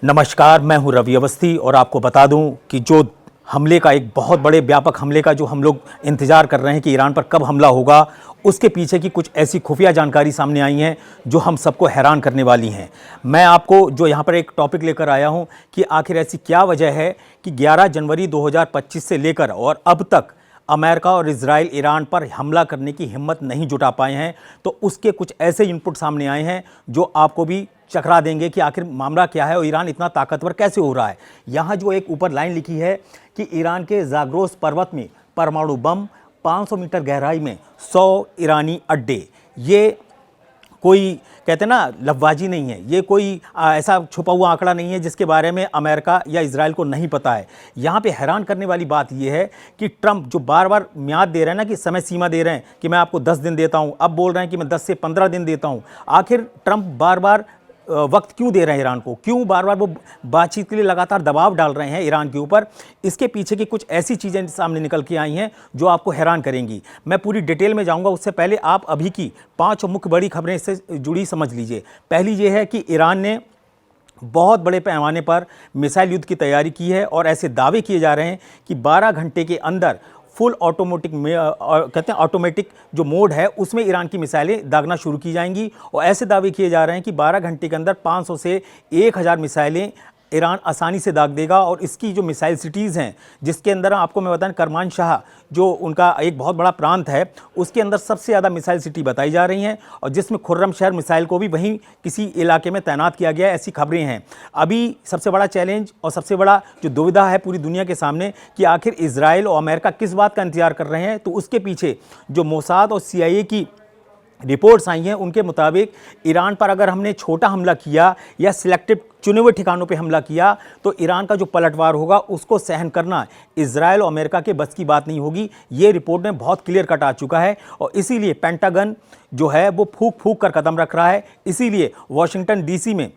नमस्कार, मैं हूं रवि अवस्थी और आपको बता दूं कि जो हमले का एक बहुत बड़े व्यापक हमले का जो हम लोग इंतज़ार कर रहे हैं कि ईरान पर कब हमला होगा, उसके पीछे की कुछ ऐसी खुफिया जानकारी सामने आई हैं जो हम सबको हैरान करने वाली हैं। मैं आपको जो यहाँ पर एक टॉपिक लेकर आया हूँ कि आखिर ऐसी क्या वजह है कि 11 जनवरी 2025 से लेकर और अब तक अमेरिका और इजराइल ईरान पर हमला करने की हिम्मत नहीं जुटा पाए हैं। तो उसके कुछ ऐसे इनपुट सामने आए हैं जो आपको भी चकरा देंगे कि आखिर मामला क्या है और ईरान इतना ताकतवर कैसे हो रहा है। यहाँ जो एक ऊपर लाइन लिखी है कि ईरान के जाग्रोस पर्वत में परमाणु बम, 500 मीटर गहराई में 100 ईरानी अड्डे। ये कोई कहते हैं ना लफबाजी नहीं है, ये कोई ऐसा छुपा हुआ आंकड़ा नहीं है जिसके बारे में अमेरिका या इजराइल को नहीं पता है। यहाँ पे हैरान करने वाली बात ये है कि ट्रंप जो बार बार म्याद दे रहे हैं ना, कि समय सीमा दे रहे हैं कि मैं आपको 10 दिन देता हूँ, अब बोल रहे हैं कि मैं 10 से 15 दिन देता हूँ। आखिर ट्रंप बार बार वक्त क्यों दे रहे हैं ईरान को, क्यों बार बार वो बातचीत के लिए लगातार दबाव डाल रहे हैं ईरान के ऊपर? इसके पीछे की कुछ ऐसी चीज़ें सामने निकल के आई हैं जो आपको हैरान करेंगी। मैं पूरी डिटेल में जाऊंगा, उससे पहले आप अभी की 5 मुख्य बड़ी खबरें इससे जुड़ी समझ लीजिए। पहली ये है कि ईरान ने बहुत बड़े पैमाने पर मिसाइल युद्ध की तैयारी की है और ऐसे दावे किए जा रहे हैं कि 12 घंटे के अंदर फुल ऑटोमेटिक कहते हैं ऑटोमेटिक जो मोड है उसमें ईरान की मिसाइलें दागना शुरू की जाएंगी। और ऐसे दावे किए जा रहे हैं कि 12 घंटे के अंदर 500 से 1000 मिसाइलें ईरान आसानी से दाग देगा। और इसकी जो मिसाइल सिटीज़ हैं, जिसके अंदर आपको मैं बताऊं करमान शाह जो उनका एक बहुत बड़ा प्रांत है, उसके अंदर सबसे ज़्यादा मिसाइल सिटी बताई जा रही हैं और जिसमें खुर्रम शहर मिसाइल को भी वहीं किसी इलाके में तैनात किया गया है, ऐसी खबरें हैं। अभी सबसे बड़ा चैलेंज और सबसे बड़ा जो दुविधा है पूरी दुनिया के सामने कि आखिर इजराइल और अमेरिका किस बात का इंतजार कर रहे हैं। तो उसके पीछे जो मोसाद और CIA की रिपोर्ट्स आई हैं, उनके मुताबिक ईरान पर अगर हमने छोटा हमला किया या सिलेक्टिव चुने हुए ठिकानों पे हमला किया तो ईरान का जो पलटवार होगा उसको सहन करना इजराइल और अमेरिका के बस की बात नहीं होगी। ये रिपोर्ट में बहुत क्लियर कट आ चुका है और इसीलिए पेंटागन जो है वो फूंक फूंक कर कदम रख रहा है। इसीलिए वॉशिंगटन DC में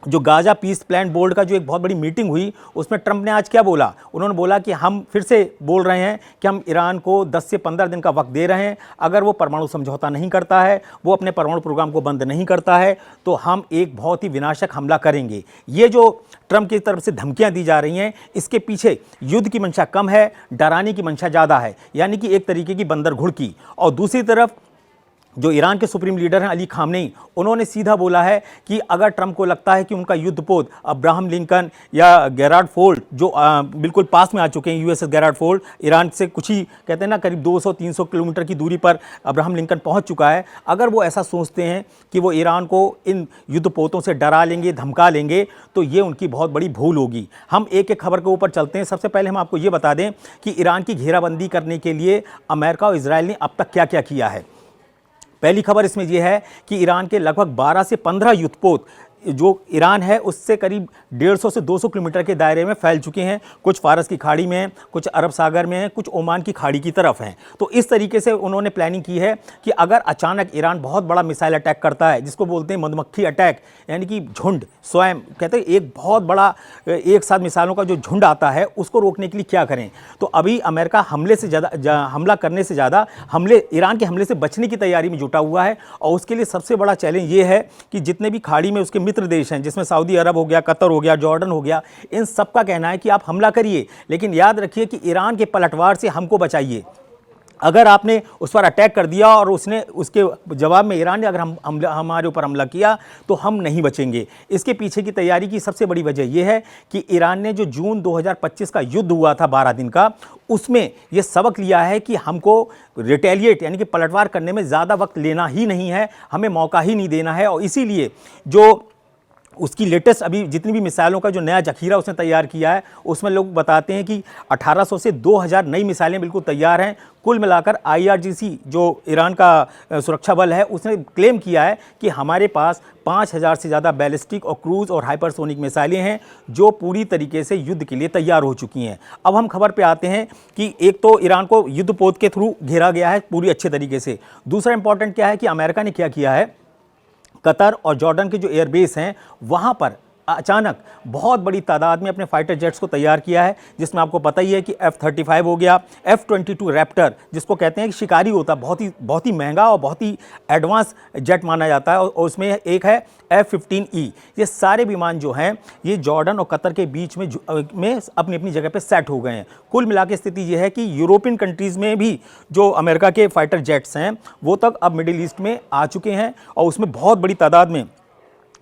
जो गाजा पीस प्लान बोर्ड का जो एक बहुत बड़ी मीटिंग हुई, उसमें ट्रंप ने आज क्या बोला? उन्होंने बोला कि हम फिर से बोल रहे हैं कि हम ईरान को 10 से 15 दिन का वक्त दे रहे हैं। अगर वो परमाणु समझौता नहीं करता है, वो अपने परमाणु प्रोग्राम को बंद नहीं करता है, तो हम एक बहुत ही विनाशक हमला करेंगे। ये जो ट्रंप की तरफ से धमकियां दी जा रही हैं, इसके पीछे युद्ध की मंशा कम है, डराने की मंशा ज़्यादा है, यानी कि एक तरीके की बंदर घुड़की। और दूसरी तरफ जो ईरान के सुप्रीम लीडर हैं अली खामनेई, उन्होंने सीधा बोला है कि अगर ट्रंप को लगता है कि उनका युद्धपोत अब्राहम लिंकन या गेरार्ड फोर्ड जो बिल्कुल पास में आ चुके हैं, USS गेरार्ड फोर्ड ईरान से कुछ ही कहते हैं ना करीब 200-300 किलोमीटर की दूरी पर अब्राहम लिंकन पहुंच चुका है, अगर वो ऐसा सोचते हैं कि वो ईरान को इन युद्धपोतों से डरा लेंगे, धमका लेंगे, तो ये उनकी बहुत बड़ी भूल होगी। हम एक एक खबर के ऊपर चलते हैं। सबसे पहले हम आपको ये बता दें कि ईरान की घेराबंदी करने के लिए अमेरिका और इजराइल ने अब तक क्या क्या किया है। पहली खबर इसमें यह है कि ईरान के लगभग 12 से 15 युद्धपोत जो ईरान है उससे करीब 150 से 200 किलोमीटर के दायरे में फैल चुके हैं। कुछ फारस की खाड़ी में हैं, कुछ अरब सागर में हैं, कुछ ओमान की खाड़ी की तरफ हैं। तो इस तरीके से उन्होंने प्लानिंग की है कि अगर अचानक ईरान बहुत बड़ा मिसाइल अटैक करता है, जिसको बोलते हैं मधुमक्खी अटैक, यानी कि झुंड स्वयं कहते हैं एक बहुत बड़ा एक साथ मिसाइलों का जो झुंड आता है, उसको रोकने के लिए क्या करें। तो अभी अमेरिका हमले से ज़्यादा हमला करने से ज़्यादा ईरान के हमले से बचने की तैयारी में जुटा हुआ है। और उसके लिए सबसे बड़ा चैलेंज ये है कि जितने भी खाड़ी में उसके मित्र देश हैं, जिसमें सऊदी अरब हो गया, कतर हो गया, जॉर्डन हो गया, इन सब का कहना है कि आप हमला करिए, लेकिन याद रखिए कि ईरान के पलटवार से हमको बचाइए। अगर आपने उस पर अटैक कर दिया और उसने उसके जवाब में ईरान ने अगर हमारे ऊपर हमला किया तो हम नहीं बचेंगे। इसके पीछे की तैयारी की सबसे बड़ी वजह यह है कि ईरान ने जो जून 2025 का युद्ध हुआ था 12 दिन का, उसमें यह सबक लिया है कि हमको रिटेलिएट यानी कि पलटवार करने में ज़्यादा वक्त लेना ही नहीं है, हमें मौका ही नहीं देना है। और इसीलिए जो उसकी लेटेस्ट अभी जितनी भी मिसाइलों का जो नया जखीरा उसने तैयार किया है, उसमें लोग बताते हैं कि 1800 से 2000 नई मिसाइलें बिल्कुल तैयार हैं। कुल मिलाकर IRGC जो ईरान का सुरक्षा बल है, उसने क्लेम किया है कि हमारे पास 5000 से ज़्यादा बैलिस्टिक और क्रूज और हाइपरसोनिक मिसाइलें हैं जो पूरी तरीके से युद्ध के लिए तैयार हो चुकी हैं। अब हम खबर पे आते हैं कि एक तो ईरान को युद्धपोत के थ्रू घेरा गया है पूरी अच्छे तरीके से। दूसरा इंपॉर्टेंट क्या है कि अमेरिका ने क्या किया है, कतर और जॉर्डन के जो एयरबेस हैं वहाँ पर अचानक बहुत बड़ी तादाद में अपने फाइटर जेट्स को तैयार किया है, जिसमें आपको पता ही है कि F-35 हो गया, F-22 रैप्टर जिसको कहते हैं कि शिकारी होता, बहुत ही महंगा और बहुत ही एडवांस जेट माना जाता है, और उसमें एक है F-15E। ये सारे विमान जो हैं ये जॉर्डन और कतर के बीच में अपनी अपनी जगह पे सेट हो गए हैं। कुल मिला के स्थिति ये है कि यूरोपियन कंट्रीज़ में भी जो अमेरिका के फाइटर जेट्स हैं वो तक अब मिडिल ईस्ट में आ चुके हैं, और उसमें बहुत बड़ी तादाद में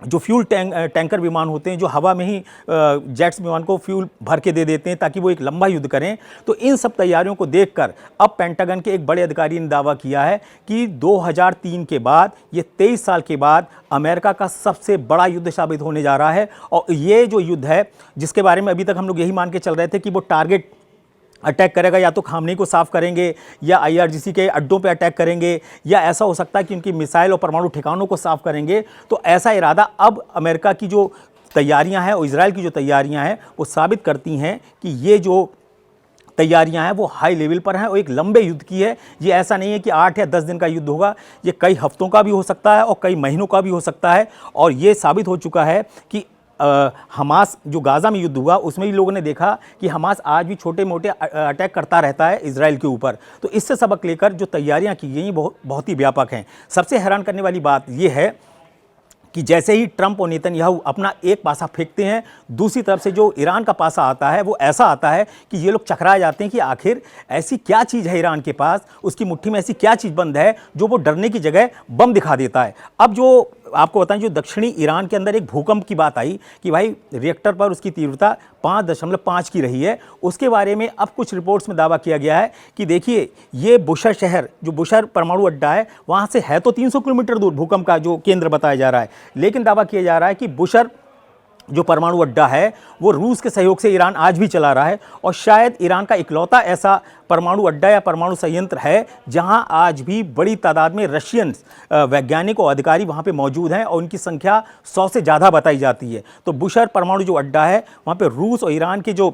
जो फ्यूल टैंकर विमान होते हैं जो हवा में ही जेट्स विमान को फ्यूल भर के दे देते हैं ताकि वो एक लंबा युद्ध करें। तो इन सब तैयारियों को देखकर अब पेंटागन के एक बड़े अधिकारी ने दावा किया है कि 2003 के बाद, ये 23 साल के बाद अमेरिका का सबसे बड़ा युद्ध साबित होने जा रहा है। और ये जो युद्ध है जिसके बारे में अभी तक हम लोग यही मान के चल रहे थे कि वो टारगेट अटैक करेगा, या तो खामनी को साफ करेंगे या IRGC के अड्डों पे अटैक करेंगे, या ऐसा हो सकता है कि उनकी मिसाइल और परमाणु ठिकानों को साफ करेंगे। तो ऐसा इरादा अब अमेरिका की जो तैयारियां हैं और इजराइल की जो तैयारियां हैं वो साबित करती हैं कि ये जो तैयारियां हैं वो हाई लेवल पर हैं और एक लंबे युद्ध की है। ये ऐसा नहीं है कि 8 या 10 दिन का युद्ध होगा, ये कई हफ्तों का भी हो सकता है और कई महीनों का भी हो सकता है। और ये साबित हो चुका है कि हमास जो गाज़ा में युद्ध हुआ उसमें भी लोगों ने देखा कि हमास आज भी छोटे मोटे अटैक करता रहता है इजराइल के ऊपर। तो इससे सबक लेकर जो तैयारियां की गई बहुत ही व्यापक हैं। सबसे हैरान करने वाली बात यह है कि जैसे ही ट्रंप और नेतन्याहू अपना एक पासा फेंकते हैं, दूसरी तरफ से जो ईरान का पासा आता है वो ऐसा आता है कि ये लोग चकरा जाते हैं कि आखिर ऐसी क्या चीज़ है ईरान के पास, उसकी मुट्ठी में ऐसी क्या चीज़ बंद है जो वो डरने की जगह बम दिखा देता है। अब जो आपको बताएं, जो दक्षिणी ईरान के अंदर एक भूकंप की बात आई कि भाई रिएक्टर पर उसकी तीव्रता 5.5 की रही है, उसके बारे में अब कुछ रिपोर्ट्स में दावा किया गया है कि देखिए ये बुशर शहर, जो बुशर परमाणु अड्डा है, वहाँ से है तो 300 किलोमीटर दूर भूकंप का जो केंद्र बताया जा रहा है, लेकिन दावा किया जा रहा है कि बुशर जो परमाणु अड्डा है वो रूस के सहयोग से ईरान आज भी चला रहा है, और शायद ईरान का इकलौता ऐसा परमाणु अड्डा या परमाणु संयंत्र है जहां आज भी बड़ी तादाद में रशियन वैज्ञानिक और अधिकारी वहां पे मौजूद हैं, और उनकी संख्या 100 से ज़्यादा बताई जाती है। तो बुशर परमाणु जो अड्डा है वहाँ पे रूस और ईरान के जो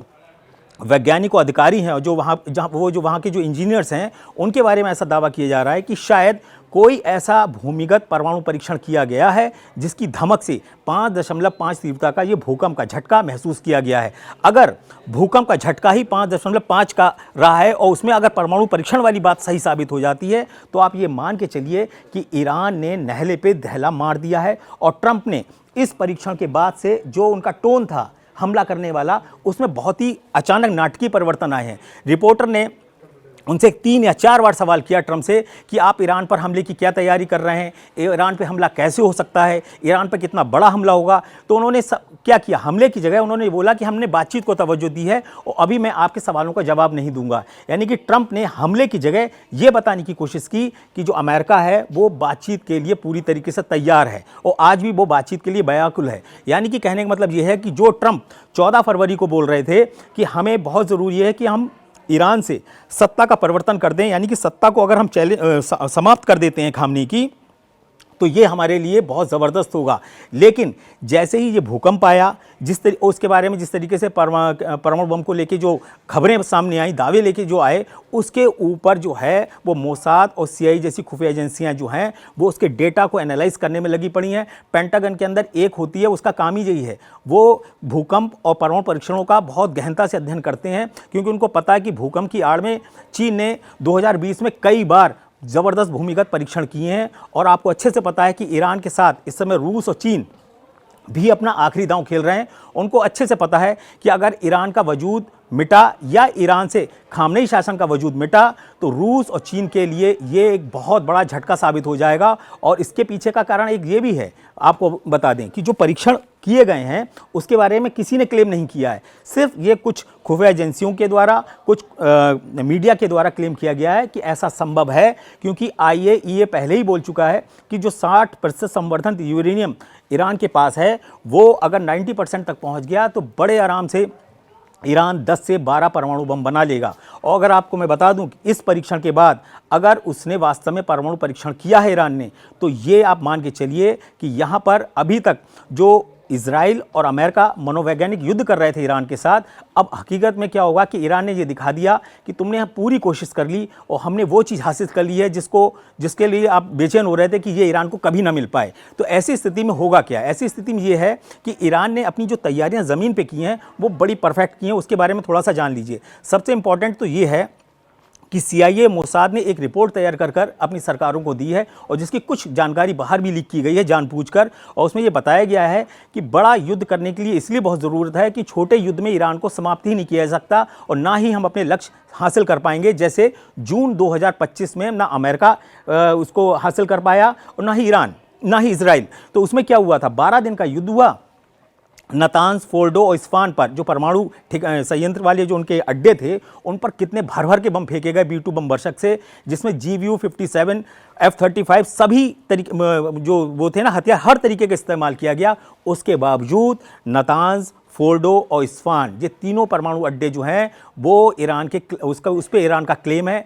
वैज्ञानिक और अधिकारी हैं और जो वहाँ के जो इंजीनियर्स हैं उनके बारे में ऐसा दावा किया जा रहा है कि शायद कोई ऐसा भूमिगत परमाणु परीक्षण किया गया है जिसकी धमक से 5.5 तीव्रता का ये भूकंप का झटका महसूस किया गया है। अगर भूकंप का झटका ही 5.5 का रहा है और उसमें अगर परमाणु परीक्षण वाली बात सही साबित हो जाती है तो आप ये मान के चलिए कि ईरान ने नहले पे दहला मार दिया है। और ट्रंप ने इस परीक्षण के बाद से जो उनका टोन था हमला करने वाला, उसमें बहुत ही अचानक नाटकीय परिवर्तन आए हैं। रिपोर्टर ने उनसे 3 या 4 बार सवाल किया ट्रंप से कि आप ईरान पर हमले की क्या तैयारी कर रहे हैं, ईरान पे हमला कैसे हो सकता है, ईरान पर कितना बड़ा हमला होगा। तो उन्होंने क्या किया, हमले की जगह उन्होंने बोला कि हमने बातचीत को तवज्जो दी है और अभी मैं आपके सवालों का जवाब नहीं दूंगा। यानी कि ट्रंप ने हमले की जगह ये बताने की कोशिश की कि जो अमेरिका है वो बातचीत के लिए पूरी तरीके से तैयार है और आज भी वो बातचीत के लिए व्याकुल है। यानी कि कहने का मतलब ये है कि जो ट्रंप 14 फरवरी को बोल रहे थे कि हमें बहुत ज़रूरी है कि हम ईरान से सत्ता का परिवर्तन कर दें, यानी कि सत्ता को अगर हम समाप्त कर देते हैं खामनी की, तो ये हमारे लिए बहुत ज़बरदस्त होगा। लेकिन जैसे ही ये भूकंप आया, उसके बारे में जिस तरीके से परमाणु बम को लेके जो खबरें सामने आई, दावे लेके जो आए, उसके ऊपर जो है वो मोसाद और CIA जैसी खुफिया एजेंसियां जो हैं वो उसके डेटा को एनालाइज करने में लगी पड़ी हैं। पेंटागन के अंदर एक होती है, उसका काम ही यही है, वो भूकंप और परमाणु परीक्षणों का बहुत गहनता से अध्ययन करते हैं, क्योंकि उनको पता है कि भूकंप की आड़ में चीन ने 2020 में कई बार ज़बरदस्त भूमिगत परीक्षण किए हैं। और आपको अच्छे से पता है कि ईरान के साथ इस समय रूस और चीन भी अपना आखिरी दांव खेल रहे हैं। उनको अच्छे से पता है कि अगर ईरान का वजूद मिटा या ईरान से खामनेई शासन का वजूद मिटा तो रूस और चीन के लिए ये एक बहुत बड़ा झटका साबित हो जाएगा। और इसके पीछे का कारण एक ये भी है, आपको बता दें कि जो परीक्षण किए गए हैं उसके बारे में किसी ने क्लेम नहीं किया है, सिर्फ ये कुछ खुफिया एजेंसियों के द्वारा, कुछ मीडिया के द्वारा क्लेम किया गया है कि ऐसा संभव है, क्योंकि IAEA पहले ही बोल चुका है कि जो 60% संवर्धित यूरेनियम ईरान के पास है वो अगर 90% तक पहुंच गया तो बड़े आराम से ईरान 10 से 12 परमाणु बम बना लेगा। और अगर आपको मैं बता दूं कि इस परीक्षण के बाद अगर उसने वास्तव में परमाणु परीक्षण किया है ईरान ने, तो ये आप मान के चलिए कि यहाँ पर अभी तक जो इजराइल और अमेरिका मनोवैज्ञानिक युद्ध कर रहे थे ईरान के साथ। अब हकीकत में क्या होगा कि ईरान ने ये दिखा दिया कि तुमने पूरी कोशिश कर ली और हमने वो चीज़ हासिल कर ली है जिसके लिए आप बेचैन हो रहे थे कि ये ईरान को कभी ना मिल पाए। तो ऐसी स्थिति में होगा क्या? ऐसी स्थिति में ये है कि ईरान ने अपनी जो तैयारियां ज़मीन पे की हैं वो बड़ी परफेक्ट की हैं। उसके बारे में थोड़ा सा जान लीजिए। सबसे इंपॉर्टेंट तो ये है कि CIA मोसाद ने एक रिपोर्ट तैयार कर अपनी सरकारों को दी है और जिसकी कुछ जानकारी बाहर भी लीक की गई है जानबूझकर। और उसमें यह बताया गया है कि बड़ा युद्ध करने के लिए इसलिए बहुत ज़रूरत है कि छोटे युद्ध में ईरान को समाप्त ही नहीं किया जा सकता और ना ही हम अपने लक्ष्य हासिल कर पाएंगे। जैसे जून 2025 में ना अमेरिका उसको हासिल कर पाया और ना ही ईरान, ना ही इजराइल। तो उसमें क्या हुआ था, 12 दिन का युद्ध हुआ। नतांज, फोर्डो और इस्फान पर जो परमाणु संयंत्र वाले जो उनके अड्डे थे उन पर कितने भर भर के बम फेंके गए B-2 बम वर्षक से, जिसमें GBU-57, F-35 सभी तरीके जो वो थे ना हथियार हर तरीके का इस्तेमाल किया गया। उसके बावजूद नतांज, फोर्डो और इस्फान ये तीनों परमाणु अड्डे जो हैं वो ईरान के उस पर ईरान का क्लेम है